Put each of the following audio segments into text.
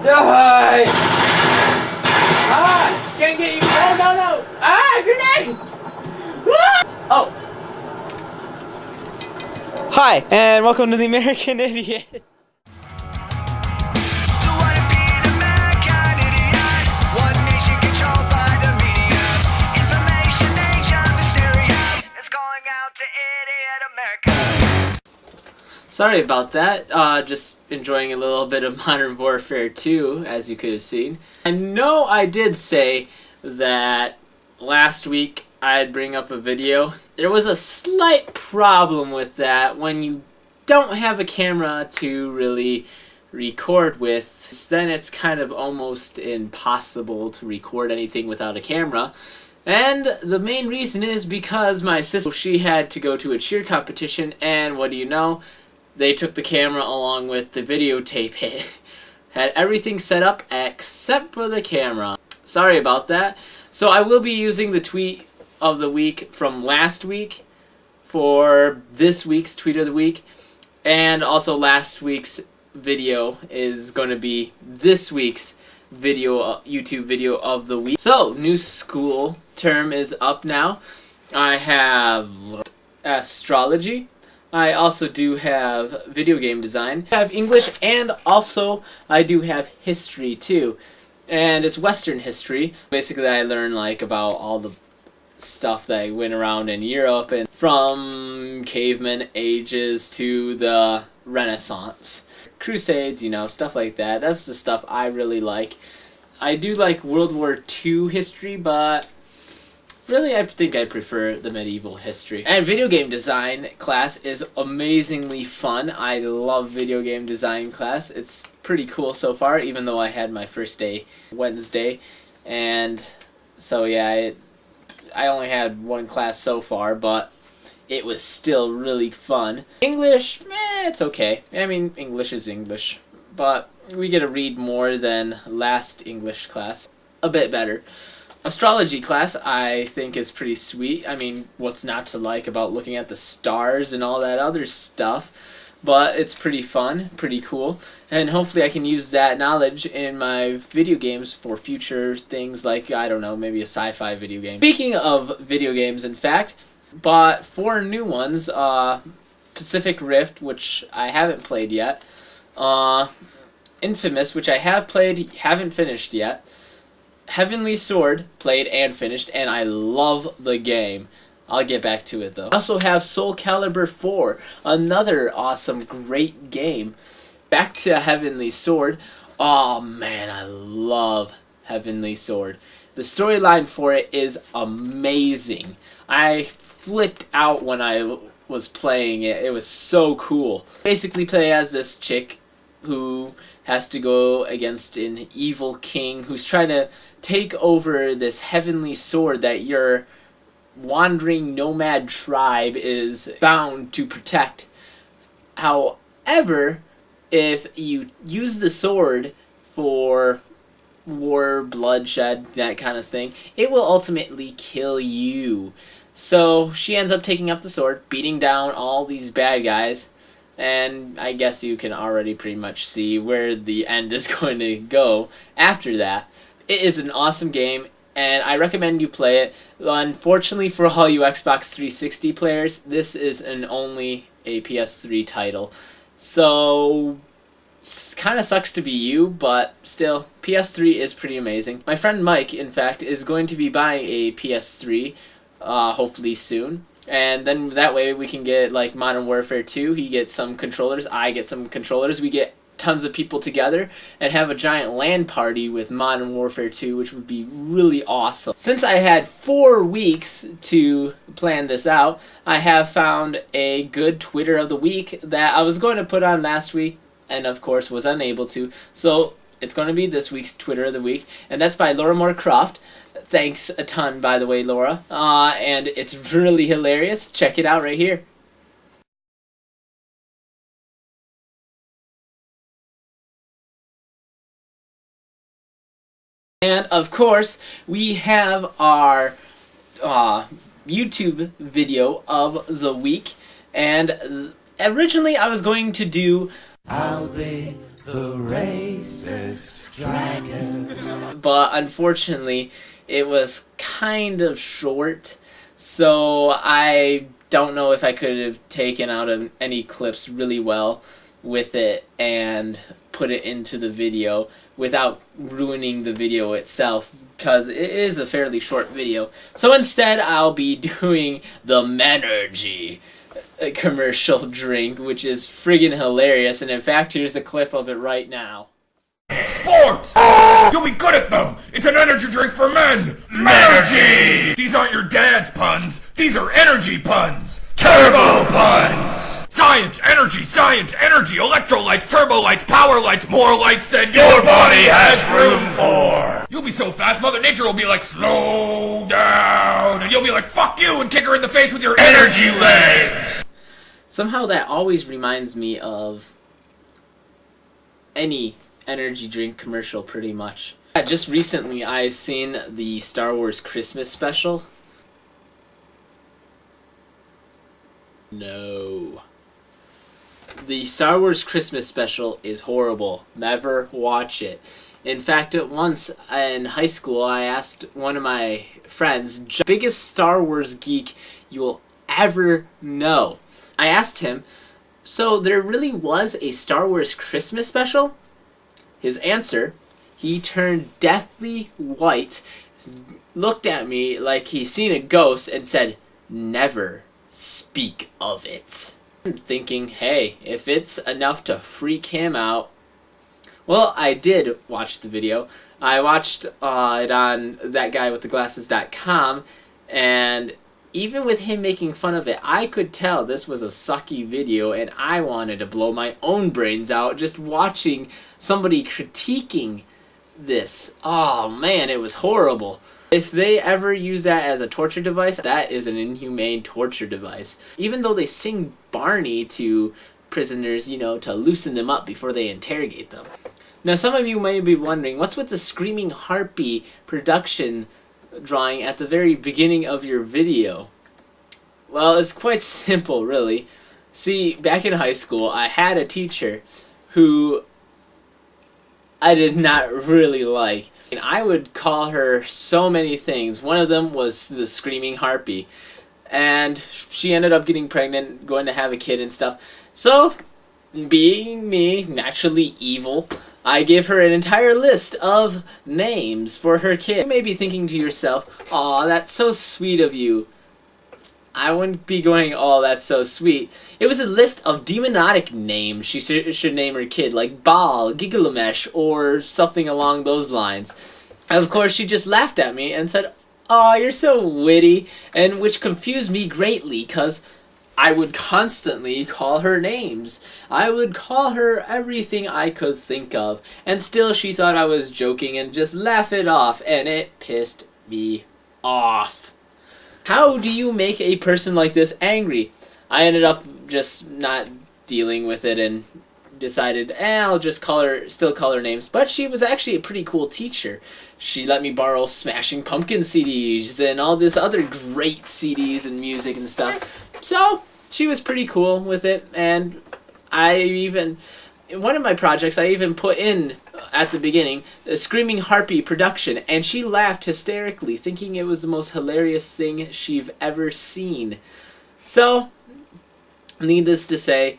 Die! Ah! Can't get you! No, no, no! Ah! Grenade! Ah! Oh! Hi, and welcome to the American Idiot. Sorry about that, just enjoying a little bit of Modern Warfare 2, as you could have seen. I know I did say that last week I'd bring up a video. There was a slight problem with that when you don't have a camera to really record with. Then it's kind of almost impossible to record anything without a camera. And the main reason is because my sister, she had to go to a cheer competition, and what do you know? They took the camera along with the videotape. It had everything set up except for the camera. Sorry about that. So I will be using the tweet of the week from last week for this week's tweet of the week. And also last week's video is going to be this week's video, YouTube video of the week. So, new school term is up now. I have astrology. I also do have video game design. I have English, and also I do have history too. And it's Western history. Basically I learn like about all the stuff that went around in Europe, and from caveman ages to the Renaissance. Crusades, you know, stuff like that. That's the stuff I really like. I do like World War II history, but really, I think I prefer the medieval history. And video game design class is amazingly fun. I love video game design class. It's pretty cool so far, even though I had my first day Wednesday. And so yeah, I only had one class so far, but it was still really fun. English, it's okay. I mean, English is English. But we get to read more than last English class. A bit better. Astrology class, I think, is pretty sweet. I mean, what's not to like about looking at the stars and all that other stuff? But it's pretty fun, pretty cool. And hopefully I can use that knowledge in my video games for future things like, I don't know, maybe a sci-fi video game. Speaking of video games, in fact, bought 4 new ones. Pacific Rift, which I haven't played yet. Infamous, which I have played, haven't finished yet. Heavenly Sword, played and finished, and I love the game. I'll get back to it though. I also have Soul Calibur 4, another awesome, great game. Back to Heavenly Sword. Oh man, I love Heavenly Sword. The storyline for it is amazing. I flipped out when I was playing it. It was so cool. Basically play as this chick who has to go against an evil king who's trying to take over this heavenly sword that your wandering nomad tribe is bound to protect. However, if you use the sword for war, bloodshed, that kind of thing, it will ultimately kill you. So she ends up taking up the sword, beating down all these bad guys, and I guess you can already pretty much see where the end is going to go after that. It is an awesome game, and I recommend you play it. Unfortunately for all you Xbox 360 players, this is only a PS3 title. So, kind of sucks to be you, but still, PS3 is pretty amazing. My friend Mike, in fact, is going to be buying a PS3, hopefully soon. And then that way we can get like Modern Warfare 2, he gets some controllers, I get some controllers, we get tons of people together and have a giant LAN party with Modern Warfare 2, which would be really awesome. Since I had 4 weeks to plan this out, I have found a good Twitter of the week that I was going to put on last week and of course was unable to. So it's going to be this week's Twitter of the week, and that's by Laura Moore Croft. Thanks a ton, by the way, Laura. And it's really hilarious. Check it out right here. And, of course, we have our YouTube video of the week. And originally I was going to do I'll be The racist dragon. But unfortunately, it was kind of short, so I don't know if I could have taken out any clips really well with it and put it into the video without ruining the video itself, because it is a fairly short video. So instead, I'll be doing the Menergy commercial drink, which is friggin' hilarious, and in fact, here's the clip of it right now. Sports! You'll be good at them! It's an energy drink for men! Menergy! These aren't your dad's puns, these are energy puns! Turbo puns! Science, energy, electrolytes, turbo lights, power lights, more lights than your body has room for! You'll be so fast, Mother Nature will be like, slow down! And you'll be like, fuck you, and kick her in the face with your energy legs! Somehow that always reminds me of any energy drink commercial, pretty much. Just recently I've seen the Star Wars Christmas special. No. The Star Wars Christmas special is horrible. Never watch it. In fact, once in high school I asked one of my friends, biggest Star Wars geek you'll ever know. I asked him, so there really was a Star Wars Christmas special? His answer, he turned deathly white, looked at me like he's seen a ghost, and said, "Never speak of it." I'm thinking, hey, if it's enough to freak him out. Well, I did watch the video. I watched it on thatguywiththeglasses.com, and even with him making fun of it, I could tell this was a sucky video, and I wanted to blow my own brains out just watching somebody critiquing this. Oh man, it was horrible. If they ever use that as a torture device, that is an inhumane torture device. Even though they sing Barney to prisoners, you know, to loosen them up before they interrogate them. Now some of you may be wondering, what's with the Screaming Harpy production drawing at the very beginning of your video? Well, it's quite simple, really. See, back in high school, I had a teacher who I did not really like. And I would call her so many things. One of them was the Screaming Harpy. And she ended up getting pregnant, going to have a kid and stuff. So, being me, naturally evil, I gave her an entire list of names for her kid. You may be thinking to yourself, aw, that's so sweet of you. I wouldn't be going, oh, that's so sweet. It was a list of demonic names she should name her kid, like Baal, Gilgamesh, or something along those lines. Of course, she just laughed at me and said, aw, you're so witty, and which confused me greatly, because I would constantly call her names. I would call her everything I could think of, and still she thought I was joking and just laugh it off, and it pissed me off. How do you make a person like this angry? I ended up just not dealing with it and decided, I'll just still call her names. But she was actually a pretty cool teacher. She let me borrow Smashing Pumpkin CDs and all this other great CDs and music and stuff. So, she was pretty cool with it, and in one of my projects, I even put in, at the beginning, a Screaming Harpy production, and she laughed hysterically, thinking it was the most hilarious thing she've ever seen. So, needless to say,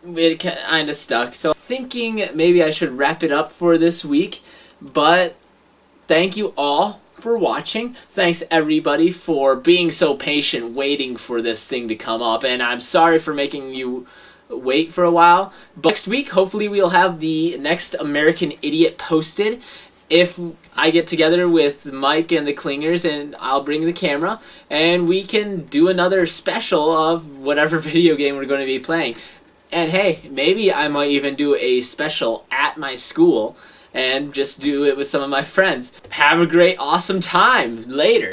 it kind of stuck. So, thinking maybe I should wrap it up for this week, but thank you all for watching. Thanks everybody for being so patient waiting for this thing to come up, and I'm sorry for making you wait for a while. But next week, hopefully we'll have the next American Idiot posted. If I get together with Mike and the Clingers, and I'll bring the camera, and we can do another special of whatever video game we're going to be playing. And hey, maybe I might even do a special at my school and just do it with some of my friends. Have a great, awesome time. Later.